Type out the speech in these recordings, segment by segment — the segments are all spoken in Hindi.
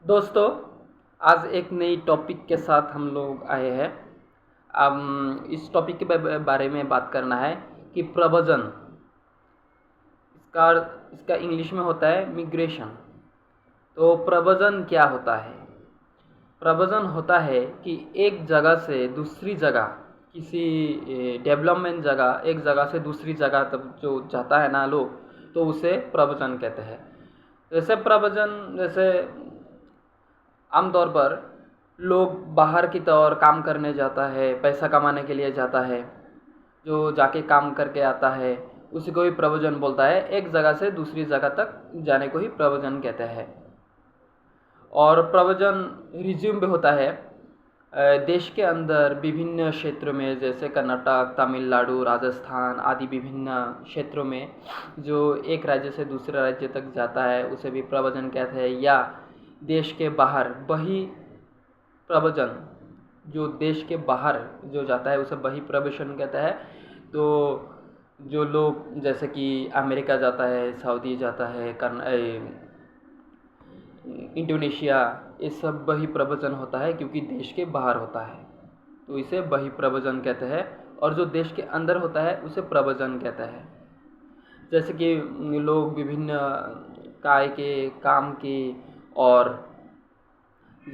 दोस्तों, आज एक नई टॉपिक के साथ हम लोग आए हैं। अब इस टॉपिक के बारे में बात करना है कि प्रव्रजन इसका इसका इंग्लिश में होता है मिग्रेशन। तो प्रव्रजन क्या होता है? प्रव्रजन होता है कि एक जगह से दूसरी जगह, किसी डेवलपमेंट जगह, एक जगह से दूसरी जगह तक जो जाता है ना लोग, तो उसे प्रव्रजन कहते हैं। जैसे प्रव्रजन, जैसे आमतौर पर लोग बाहर की तरफ काम करने जाता है, पैसा कमाने के लिए जाता है, जो जाके काम करके आता है उसी को ही प्रव्रजन बोलता है। एक जगह से दूसरी जगह तक जाने को ही प्रव्रजन कहते हैं। और प्रव्रजन रिज्यूम भी होता है देश के अंदर विभिन्न क्षेत्रों में, जैसे कर्नाटक, तमिलनाडु, राजस्थान आदि विभिन्न क्षेत्रों में जो एक राज्य से दूसरे राज्य तक जाता है उसे भी प्रव्रजन कहते हैं। या देश के बाहर बही प्रव्रजन, जो देश के बाहर जो जाता है उसे बही प्रव्रजन कहता है। तो जो लोग जैसे कि अमेरिका जाता है, सऊदी जाता है, इंडोनेशिया, ये सब बही प्रव्रजन होता है क्योंकि देश के बाहर होता है, तो इसे बही प्रव्रजन कहते हैं। और जो देश के अंदर होता है उसे प्रव्रजन कहते हैं। जैसे कि लोग विभिन्न काय के, काम के और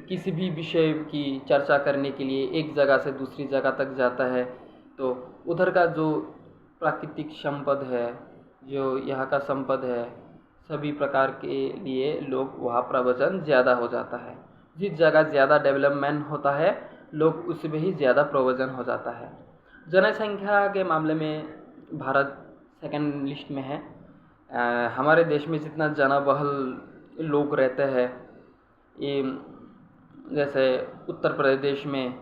किसी भी विषय की चर्चा करने के लिए एक जगह से दूसरी जगह तक जाता है, तो उधर का जो प्राकृतिक संपद है, जो यहाँ का संपद है, सभी प्रकार के लिए लोग वहाँ प्रव्रजन ज़्यादा हो जाता है। जिस जगह ज़्यादा डेवलपमेंट होता है लोग उसमें ही ज़्यादा प्रव्रजन हो जाता है। जनसंख्या के मामले में भारत सेकंड लिस्ट में है। हमारे देश में जितना जनाबहल लोग रहते हैं, ये जैसे उत्तर प्रदेश में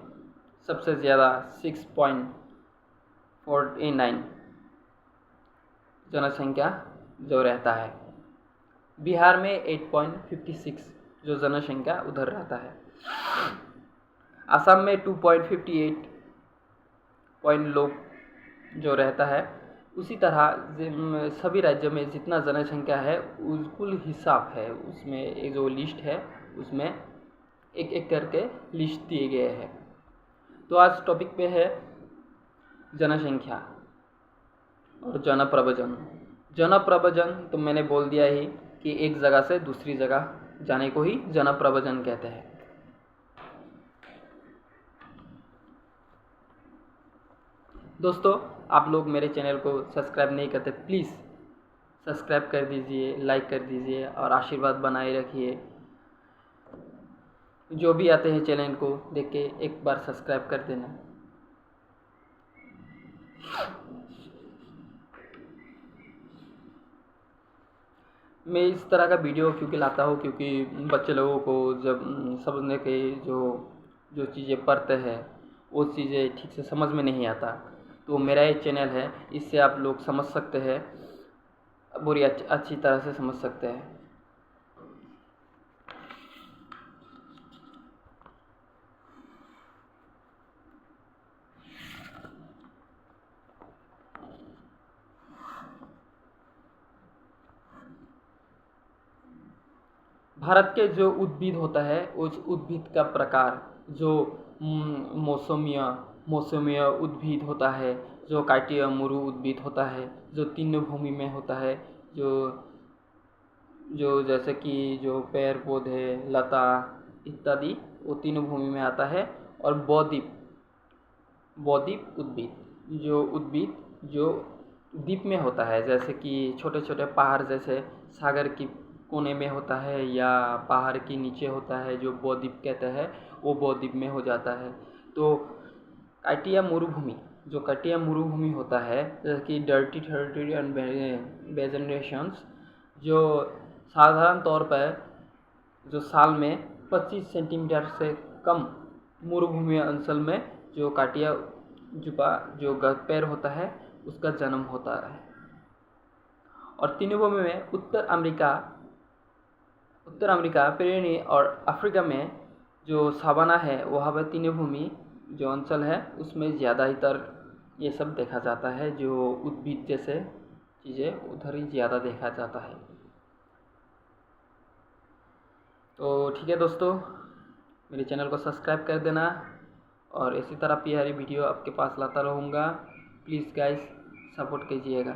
सबसे ज़्यादा 6.49 जनसंख्या जो रहता है। बिहार में 8.56 जो जनसंख्या उधर रहता है। असम में 2.58 पॉइंट लोग जो रहता है। उसी तरह सभी राज्यों में जितना जनसंख्या है कुल हिसाब है, उसमें एक जो लिस्ट है उसमें एक एक करके लिस्ट दिए गए हैं। तो आज टॉपिक पे है जनसंख्या और जनप्रव्रजन। जनप्रव्रजन तो मैंने बोल दिया ही कि एक जगह से दूसरी जगह जाने को ही जनप्रव्रजन कहते हैं। दोस्तों, आप लोग मेरे चैनल को सब्सक्राइब नहीं करते, प्लीज़ सब्सक्राइब कर दीजिए, लाइक कर दीजिए और आशीर्वाद बनाए रखिए। जो भी आते हैं चैनल को देख के एक बार सब्सक्राइब कर देना। मैं इस तरह का वीडियो क्योंकि लाता हूँ क्योंकि बच्चे लोगों को जब समझने के जो जो चीज़ें पढ़ते हैं वो चीज़ें ठीक से समझ में नहीं आता, तो मेरा ये चैनल है, इससे आप लोग समझ सकते हैं, पूरी अच्छी तरह से समझ सकते हैं। भारत के जो उद्भिद होता है उस उद्भिद का प्रकार, जो मौसमीय उद्भिद होता है, जो कायटीय मुरु उद्भिद होता है, जो तीन भूमि में होता है, जो जो जैसे कि जो पेड़ पौधे, लता इत्यादि वो तीनों भूमि में आता है। और बौद्वीप उद्भिद, जो उद्भिद जो द्वीप में होता है, जैसे कि छोटे छोटे पहाड़ जैसे सागर की कोने में होता है या पहाड़ के नीचे होता है, जो बौद्वीप कहते हैं, वो बौद्वीप में हो जाता है। तो कायटीय मरुभूमि, जो कायटीय मरुभूमि होता है, जैसे कि डर्टी टेरिटरी एंड वेजेटेशंस, जो साधारण तौर पर जो साल में 25 सेंटीमीटर से कम मरुभूमि अंचल में जो कायटीय जुपा जो पेड़ होता है उसका जन्म होता है। और तीनों भूमि में उत्तर अमेरिका, पेरेनी और अफ्रीका में जो सावाना है वहाँ पर तीनों भूमि जो अंचल है उसमें ज़्यादातर ये सब देखा जाता है। जो उद्भिद जैसे चीज़ें उधर ही ज़्यादा देखा जाता है। तो ठीक है दोस्तों, मेरे चैनल को सब्सक्राइब कर देना और इसी तरह प्यारी वीडियो आपके पास लाता रहूँगा। प्लीज़ गाइस सपोर्ट कीजिएगा।